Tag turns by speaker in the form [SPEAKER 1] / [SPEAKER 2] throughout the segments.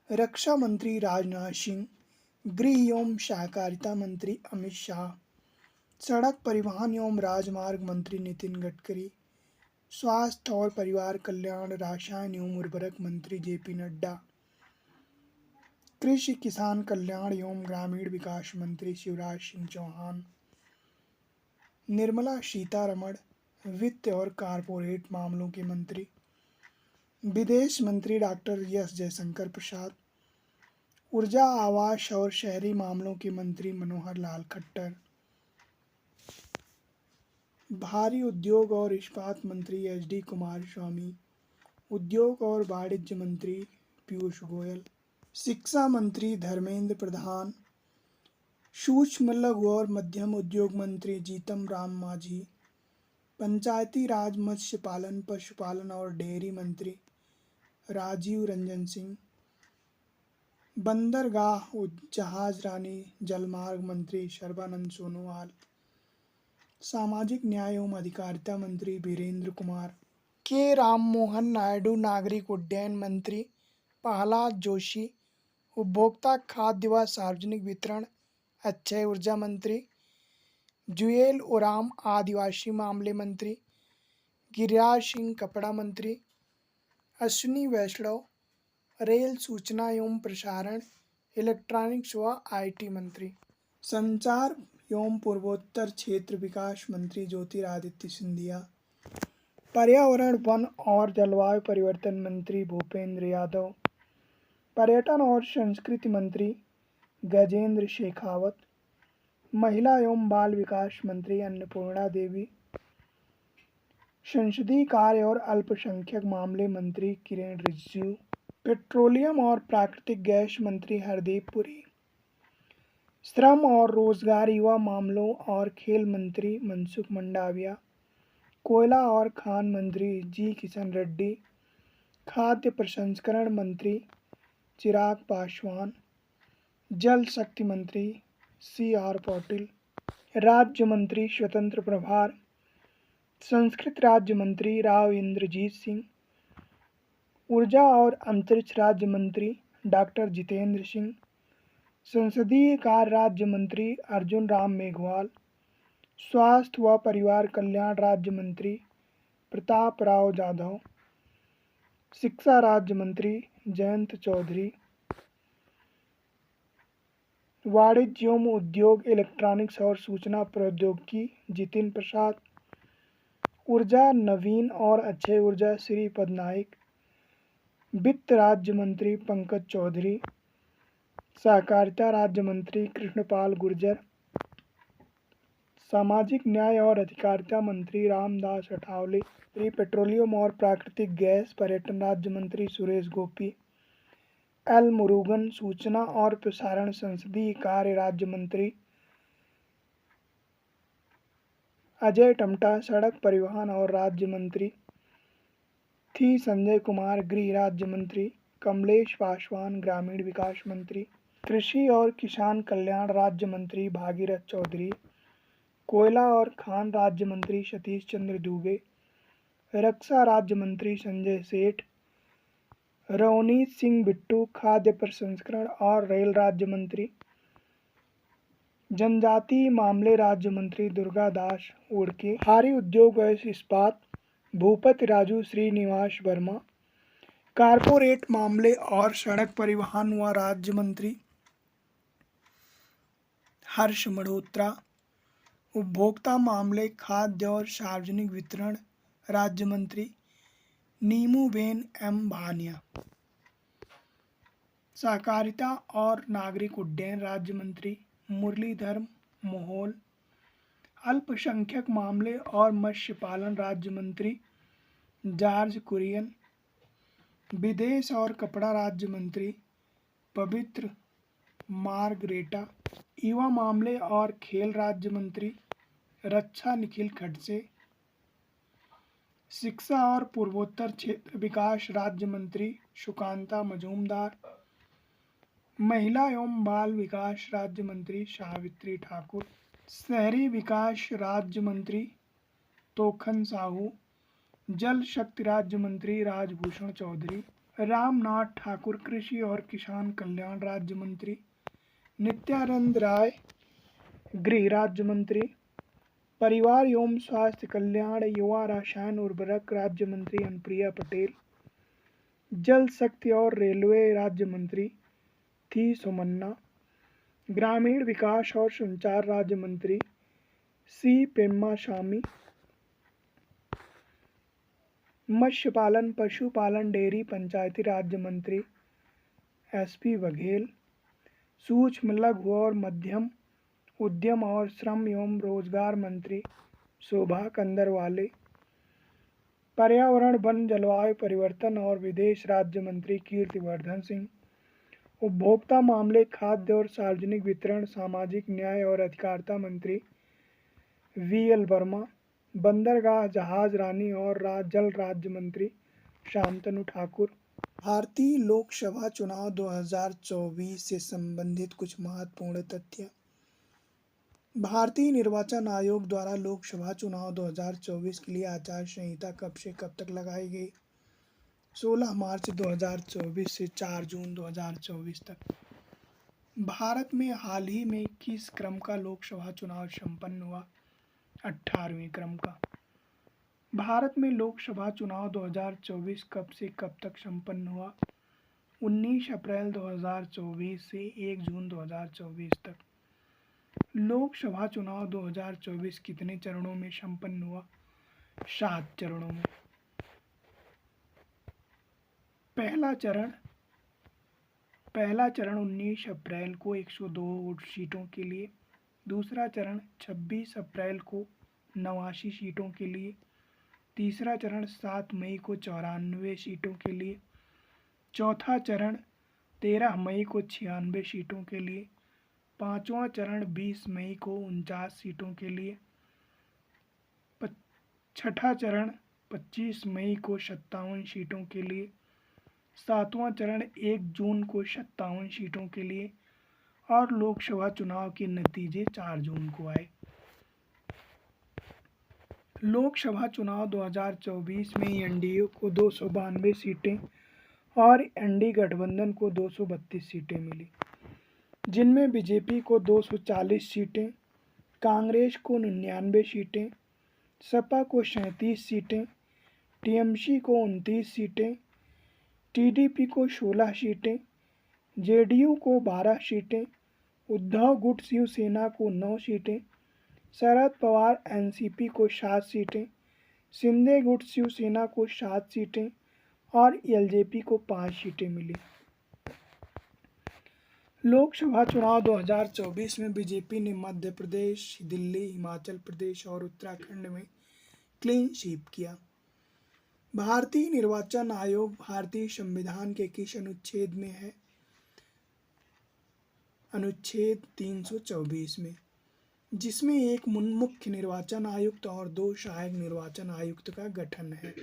[SPEAKER 1] रक्षा मंत्री राजनाथ सिंह, गृह एवं सहकारिता मंत्री अमित शाह, सड़क परिवहन एवं राजमार्ग मंत्री नितिन गडकरी, स्वास्थ्य और परिवार कल्याण, रसायन एवं उर्वरक मंत्री जेपी नड्डा, कृषि किसान कल्याण एवं ग्रामीण विकास मंत्री शिवराज सिंह चौहान, निर्मला सीतारमण, वित्त और कारपोरेट मामलों के मंत्री, विदेश मंत्री डॉक्टर एस जयशंकर प्रसाद, ऊर्जा आवास और शहरी मामलों के मंत्री मनोहर लाल खट्टर, भारी उद्योग और इस्पात मंत्री एच डी कुमारस्वामी, उद्योग और वाणिज्य मंत्री पीयूष गोयल, शिक्षा मंत्री धर्मेंद्र प्रधान, सूक्ष्म लघु और मध्यम उद्योग मंत्री जीतन राम मांझी, पंचायती राज, मत्स्य पालन, पशुपालन और डेयरी मंत्री राजीव रंजन सिंह, बंदरगाह, जहाज रानी, जलमार्ग मंत्री सर्बानंद सोनोवाल, सामाजिक न्याय एवं अधिकारिता मंत्री वीरेंद्र कुमार, के राम मोहन नायडू, नागरिक उड्डयन मंत्री प्रहलाद जोशी, उपभोक्ता, खाद्य व सार्वजनिक वितरण, अक्षय ऊर्जा मंत्री जुएल ओराम, आदिवासी मामले मंत्री गिरिराज सिंह, कपड़ा मंत्री अश्विनी वैष्णव, रेल, सूचना एवं प्रसारण, इलेक्ट्रॉनिक्स व आईटी मंत्री, संचार एवं पूर्वोत्तर क्षेत्र विकास मंत्री ज्योतिरादित्य सिंधिया, पर्यावरण, वन और जलवायु परिवर्तन मंत्री भूपेंद्र यादव, पर्यटन और संस्कृति मंत्री गजेंद्र शेखावत, महिला एवं बाल विकास मंत्री अन्नपूर्णा देवी, संसदीय कार्य और अल्पसंख्यक मामले मंत्री किरेन रिजिजू, पेट्रोलियम और प्राकृतिक गैस मंत्री हरदीप पुरी, श्रम और रोजगार, युवा मामलों और खेल मंत्री मनसुख मंडाविया, कोयला और खान मंत्री जी किशन रेड्डी, खाद्य प्रसंस्करण मंत्री चिराग पासवान, जल शक्ति मंत्री सी आर पाटिल, राज्य मंत्री स्वतंत्र प्रभार संस्कृत राज्य मंत्री राव इंद्रजीत सिंह, ऊर्जा और अंतरिक्ष राज्य मंत्री डॉक्टर जितेंद्र सिंह, संसदीय कार्य राज्य मंत्री अर्जुन राम मेघवाल, स्वास्थ्य व परिवार कल्याण राज्य मंत्री प्रताप राव जाधव, शिक्षा राज्य मंत्री जयंत चौधरी, वाणिज्य एवं उद्योग, इलेक्ट्रॉनिक्स और सूचना प्रौद्योगिकी जितिन प्रसाद, ऊर्जा, नवीन और अक्षय ऊर्जा श्रीपद नाइक, वित्त राज्य मंत्री पंकज चौधरी, सहकारिता राज्य मंत्री कृष्णपाल गुर्जर, सामाजिक न्याय और अधिकारिता मंत्री रामदास अठावले, पेट्रोलियम और प्राकृतिक गैस पर्यटन राज्य मंत्री सुरेश गोपी, एल मुरुगन, सूचना और प्रसारण संसदीय कार्य राज्य मंत्री अजय टमटा, सड़क परिवहन और राज्य मंत्री थी संजय कुमार, गृह राज्य मंत्री कमलेश पासवान, ग्रामीण विकास मंत्री, कृषि और किसान कल्याण राज्य मंत्री भागीरथ चौधरी, कोयला और खान राज्य मंत्री सतीश चंद्र दूबे, रक्षा राज्य मंत्री संजय सेठ, रवनीत सिंह बिट्टू, खाद्य प्रसंस्करण और रेल राज्य मंत्री, जनजातीय मामले राज्य मंत्री दुर्गा दास उड़के, भारी उद्योग व इस्पात भूपति राजू श्रीनिवास वर्मा, कारपोरेट मामले और सड़क परिवहन व राज्य मंत्री हर्ष मल्होत्रा, उपभोक्ता मामले, खाद्य और सार्वजनिक वितरण राज्य मंत्री नीमूबेन एम भानिया, सहकारिता और नागरिक उड्डयन राज्य मंत्री मुरलीधर मोहोल, अल्पसंख्यक मामले और मत्स्य पालन राज्य मंत्री जॉर्ज कुरियन, विदेश और कपड़ा राज्य मंत्री पवित्र मार्गरेटा, युवा मामले और खेल राज्य मंत्री रक्षा निखिल खडसे, शिक्षा और पूर्वोत्तर क्षेत्र विकास राज्य मंत्री सुकांता मजूमदार, महिला एवं बाल विकास राज्य मंत्री सावित्री ठाकुर, शहरी विकास राज्य मंत्री तोखन साहू, जल शक्ति राज्य मंत्री राजभूषण चौधरी, रामनाथ ठाकुर कृषि और किसान कल्याण राज्य मंत्री, नित्यानंद राय गृह राज्य मंत्री, परिवार एवं स्वास्थ्य कल्याण युवा रसायन उर्वरक राज्य मंत्री अनुप्रिया पटेल, जल शक्ति और रेलवे राज्य मंत्री थी सुमन्ना, ग्रामीण विकास और संचार राज्य मंत्री सी पेम्मासामी, मत्स्य पालन पशुपालन डेयरी पंचायती राज्य मंत्री एसपी बघेल, सूक्ष्म लघु और मध्यम उद्यम और श्रम एवं रोजगार मंत्री शोभा कंदरवाले, पर्यावरण वन जलवायु परिवर्तन और विदेश राज्य मंत्री कीर्तिवर्धन सिंह, उपभोक्ता मामले खाद्य और सार्वजनिक वितरण सामाजिक न्याय और अधिकारिता मंत्री वीएल वर्मा, बंदरगाह जहाज रानी और जल राज्य मंत्री शांतनु ठाकुर। भारतीय लोकसभा चुनाव 2024 से संबंधित कुछ महत्वपूर्ण तथ्य। भारतीय निर्वाचन आयोग द्वारा लोकसभा चुनाव 2024 के लिए आचार संहिता कब से कब तक लगाई गई? 16 मार्च 2024 से 4 जून 2024 तक। भारत में हाल ही में किस क्रम का लोकसभा चुनाव संपन्न हुआ? 18वें क्रम का। भारत में लोकसभा चुनाव 2024 कब से कब तक संपन्न हुआ? 19 अप्रैल 2024 से 1 जून 2024 तक। लोकसभा चुनाव 2024 कितने चरणों में संपन्न हुआ? 7 चरणों में। पहला चरण 19 अप्रैल को 102 सीटों के लिए, दूसरा चरण 26 अप्रैल को 89 सीटों के लिए, तीसरा चरण 7 मई को 94 सीटों के लिए, चौथा चरण 13 मई को 96 सीटों के लिए, पांचवा चरण 20 मई को 49 सीटों के लिए, छठा चरण 25 मई को 57 सीटों के लिए, सातवां चरण 1 जून को 57 सीटों के लिए और लोकसभा चुनाव के नतीजे 4 जून को आए। लोकसभा चुनाव 2024 में एनडीए को 292 सीटें और एनडीए गठबंधन को 232 सीटें मिली, जिनमें बीजेपी को 240 सीटें, कांग्रेस को 99 सीटें, सपा को 37 सीटें, टीएमसी को 29 सीटें, टीडीपी को 16 सीटें, जेडीयू को 12 सीटें, उद्धव गुट शिवसेना को 9 सीटें, शरद पवार एनसीपी को 7 सीटें, शिंदे गुट शिवसेना को 7 सीटें और एलजेपी को 5 सीटें मिली। लोकसभा चुनाव 2024 में बीजेपी ने मध्य प्रदेश, दिल्ली, हिमाचल प्रदेश और उत्तराखंड में क्लीन स्वीप किया। भारतीय निर्वाचन आयोग भारतीय संविधान के किस अनुच्छेद में है? अनुच्छेद 324 में, जिसमें एक मुख्य निर्वाचन आयुक्त और 2 सहायक निर्वाचन आयुक्त का गठन है।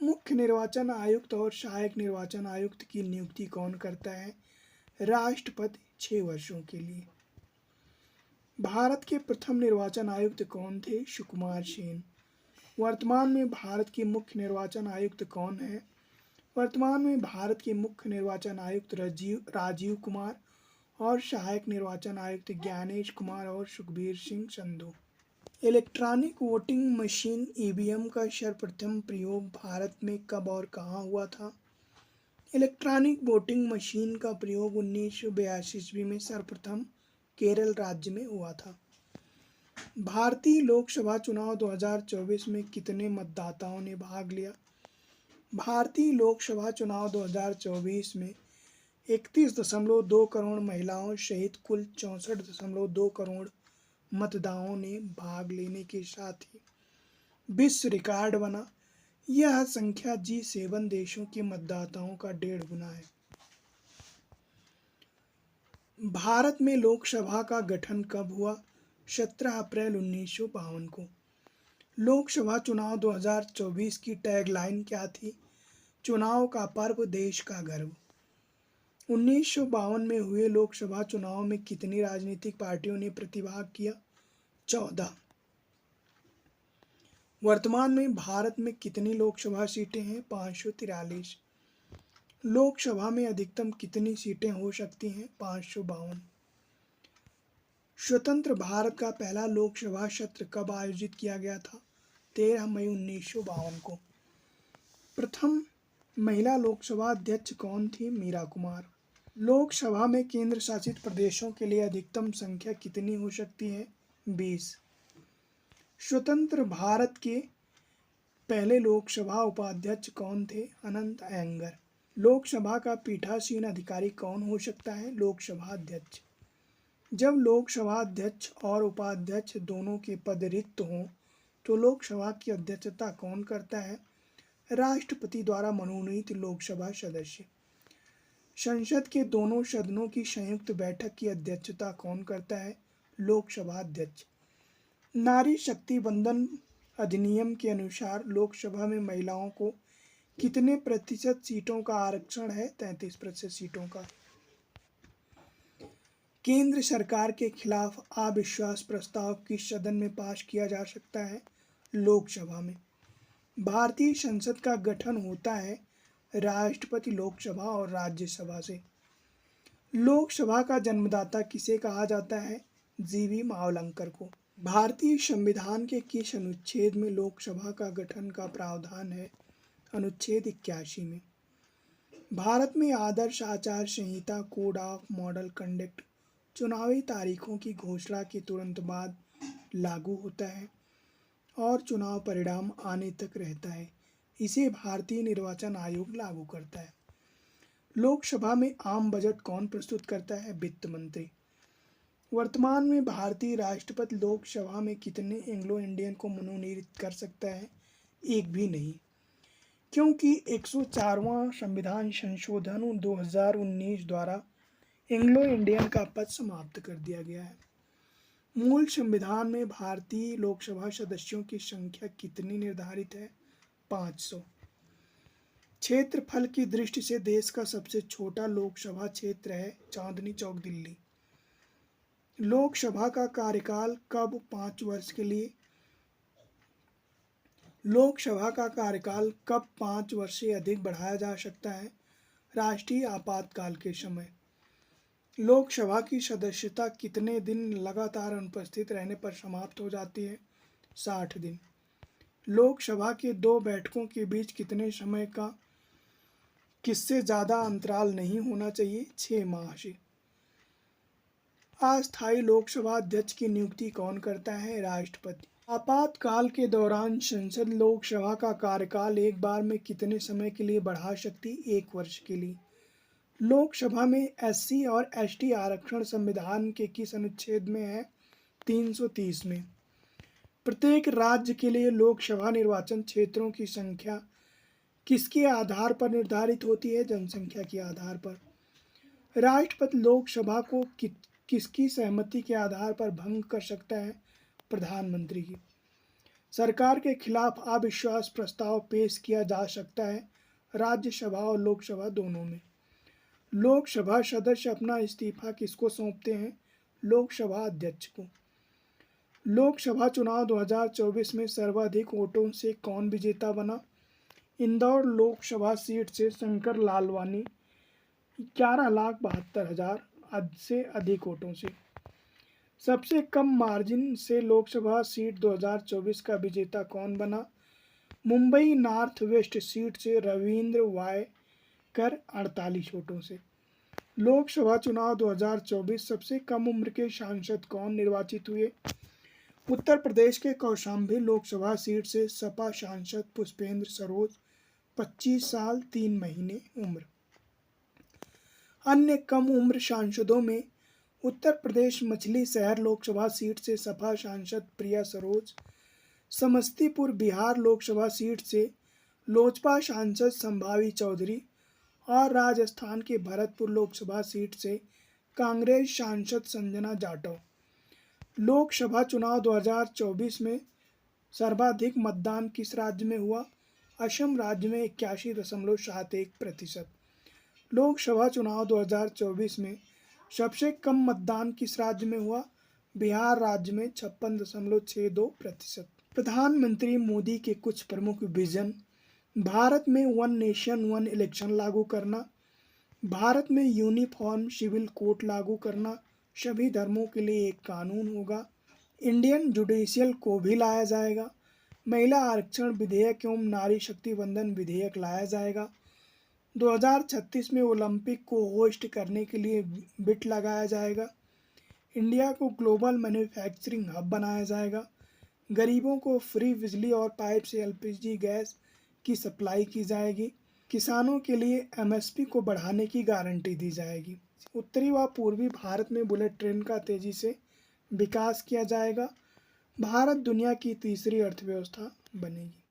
[SPEAKER 1] मुख्य निर्वाचन आयुक्त और सहायक निर्वाचन आयुक्त की नियुक्ति कौन करता है? राष्ट्रपति 6 वर्षों के लिए। भारत के प्रथम निर्वाचन आयुक्त कौन थे? सुकुमार सेन। वर्तमान में भारत के मुख्य निर्वाचन आयुक्त कौन है? वर्तमान में भारत के मुख्य निर्वाचन आयुक्त राजीव कुमार और सहायक निर्वाचन आयुक्त ज्ञानेश कुमार और Sukhbir Singh Sandhu. Electronic voting machine EVM का सर्वप्रथम प्रयोग भारत में कब और कहाँ हुआ था? इलेक्ट्रॉनिक वोटिंग मशीन का प्रयोग 1982 ईस्वी में सर्वप्रथम केरल राज्य में हुआ था। भारतीय लोकसभा चुनाव 2024 में कितने मतदाताओं ने भाग लिया? भारतीय लोकसभा चुनाव 2024 में 31.2 करोड़ महिलाओं सहित कुल 64.2 करोड़ मतदाताओं ने भाग लेने के साथ ही विश्व रिकॉर्ड बना। यह संख्या G7 देशों के मतदाताओं का 1.5 गुना है। भारत में लोकसभा का गठन कब हुआ? 17 अप्रैल 1952 को। लोकसभा चुनाव 2024 की टैगलाइन क्या थी? चुनाव का पर्व, देश का गर्व। 1952 में हुए लोकसभा चुनाव में कितनी राजनीतिक पार्टियों ने प्रतिभाग किया? 14। वर्तमान में भारत में कितनी लोकसभा सीटें हैं? 543। लोकसभा में अधिकतम कितनी सीटें हो सकती हैं? 552। स्वतंत्र भारत का पहला लोकसभा सत्र कब आयोजित किया गया था? 13 मई 1952 को। प्रथम महिला लोकसभा अध्यक्ष कौन थी? मीरा कुमार। लोकसभा में केंद्र शासित प्रदेशों के लिए अधिकतम संख्या कितनी हो सकती है? 20। स्वतंत्र भारत के पहले लोकसभा उपाध्यक्ष कौन थे? अनंत अयंगर। लोकसभा का पीठासीन अधिकारी कौन हो सकता है? लोकसभा अध्यक्ष। जब लोकसभा अध्यक्ष और उपाध्यक्ष दोनों के पद रिक्त हों तो लोकसभा की अध्यक्षता कौन करता है? राष्ट्रपति द्वारा मनोनीत लोकसभा सदस्य। संसद के दोनों सदनों की संयुक्त बैठक की अध्यक्षता कौन करता है? लोकसभा अध्यक्ष। नारी शक्ति वंदन अधिनियम के अनुसार लोकसभा में महिलाओं को कितने प्रतिशत सीटों का आरक्षण है? 33% सीटों का। केंद्र सरकार के खिलाफ अविश्वास प्रस्ताव किस सदन में पास किया जा सकता है? लोकसभा में। भारतीय संसद का गठन होता है राष्ट्रपति, लोकसभा और राज्यसभा से। लोकसभा का जन्मदाता किसे कहा जाता है? जीवी मावलंकर को। भारतीय संविधान के किस अनुच्छेद में लोकसभा का गठन का प्रावधान है? अनुच्छेद 81 में। भारत में आदर्श आचार संहिता कोड ऑफ मॉडल कंडक्ट चुनावी तारीखों की घोषणा के तुरंत बाद लागू होता है और चुनाव परिणाम आने तक रहता है। इसे भारतीय निर्वाचन आयोग लागू करता है। लोकसभा में आम बजट कौन प्रस्तुत करता है? वित्त मंत्री। वर्तमान में भारतीय राष्ट्रपति लोकसभा में कितने एंग्लो इंडियन को मनोनीत कर सकता है? एक भी नहीं, क्योंकि 104वां संविधान संशोधन 2019 द्वारा एंग्लो इंडियन का पद समाप्त कर दिया गया है। मूल संविधान में भारतीय लोकसभा सदस्यों की संख्या कितनी निर्धारित है? 500। क्षेत्रफल की दृष्टि से देश का सबसे छोटा लोकसभा क्षेत्र है चांदनी चौक, दिल्ली। लोकसभा का कार्यकाल कब 5 वर्ष के लिए? लोकसभा का कार्यकाल कब 5 वर्ष से अधिक बढ़ाया जा सकता है? राष्ट्रीय आपातकाल के समय। लोकसभा की सदस्यता कितने दिन लगातार अनुपस्थित रहने पर समाप्त हो जाती है? 60 दिन। लोकसभा के दो बैठकों के बीच कितने समय का किससे ज़्यादा अंतराल नहीं होना चाहिए? 6 माह से। अस्थायी लोकसभा अध्यक्ष की नियुक्ति कौन करता है? राष्ट्रपति। आपातकाल के दौरान संसद लोकसभा का कार्यकाल एक बार में कितने समय के लिए बढ़ा सकती? 1 वर्ष के लिए। लोकसभा में एससी और एसटी आरक्षण संविधान के किस अनुच्छेद में है? 330 में। प्रत्येक राज्य के लिए लोकसभा निर्वाचन क्षेत्रों की संख्या किसके आधार पर निर्धारित होती है? जनसंख्या के आधार पर। राष्ट्रपति लोकसभा को किसकी सहमति के आधार पर भंग कर सकता है? प्रधानमंत्री की। सरकार के खिलाफ अविश्वास प्रस्ताव पेश किया जा सकता है राज्यसभा और लोकसभा दोनों में। लोकसभा सदस्य अपना इस्तीफा किसको सौंपते हैं? लोकसभा अध्यक्ष को। लोकसभा चुनाव 2024 में सर्वाधिक वोटों से कौन विजेता बना? इंदौर लोकसभा सीट से शंकर लालवानी 11,72,000 से अधिक वोटों से। सबसे कम मार्जिन से लोकसभा सीट 2024 का विजेता कौन बना? मुंबई नॉर्थ वेस्ट सीट से रविंद्र वायकर 48 वोटों से। लोकसभा चुनाव 2024 सबसे कम उम्र के सांसद कौन निर्वाचित हुए? उत्तर प्रदेश के कौशाम्बी लोकसभा सीट से सपा सांसद पुष्पेंद्र सरोज 25 साल 3 महीने उम्र। अन्य कम उम्र सांसदों में उत्तर प्रदेश मछली शहर लोकसभा सीट से सपा सांसद प्रिया सरोज, समस्तीपुर बिहार लोकसभा सीट से लोजपा सांसद संभावी चौधरी और राजस्थान के भरतपुर लोकसभा सीट से कांग्रेस सांसद संजना जाटव। लोकसभा चुनाव 2024 में सर्वाधिक मतदान किस राज्य में हुआ? असम राज्य में 81.71%। लोकसभा चुनाव 2024 में सबसे कम मतदान किस राज्य में हुआ? बिहार राज्य में 56.62%। प्रधानमंत्री मोदी के कुछ प्रमुख विजन भारत में वन नेशन वन इलेक्शन लागू करना, भारत में यूनिफॉर्म सिविल कोड लागू करना, सभी धर्मों के लिए एक कानून होगा, इंडियन जुडिशियल को भी लाया जाएगा, महिला आरक्षण विधेयक एवं नारी शक्ति वंदन विधेयक लाया जाएगा, 2036 में ओलंपिक को होस्ट करने के लिए बिट लगाया जाएगा, इंडिया को ग्लोबल मैन्युफैक्चरिंग हब बनाया जाएगा, गरीबों को फ्री बिजली और पाइप से एलपीजी गैस की सप्लाई की जाएगी, किसानों के लिए एमएसपी को बढ़ाने की गारंटी दी जाएगी, उत्तरी व पूर्वी भारत में बुलेट ट्रेन का तेजी से विकास किया जाएगा, भारत दुनिया की तीसरी अर्थव्यवस्था बनेगी।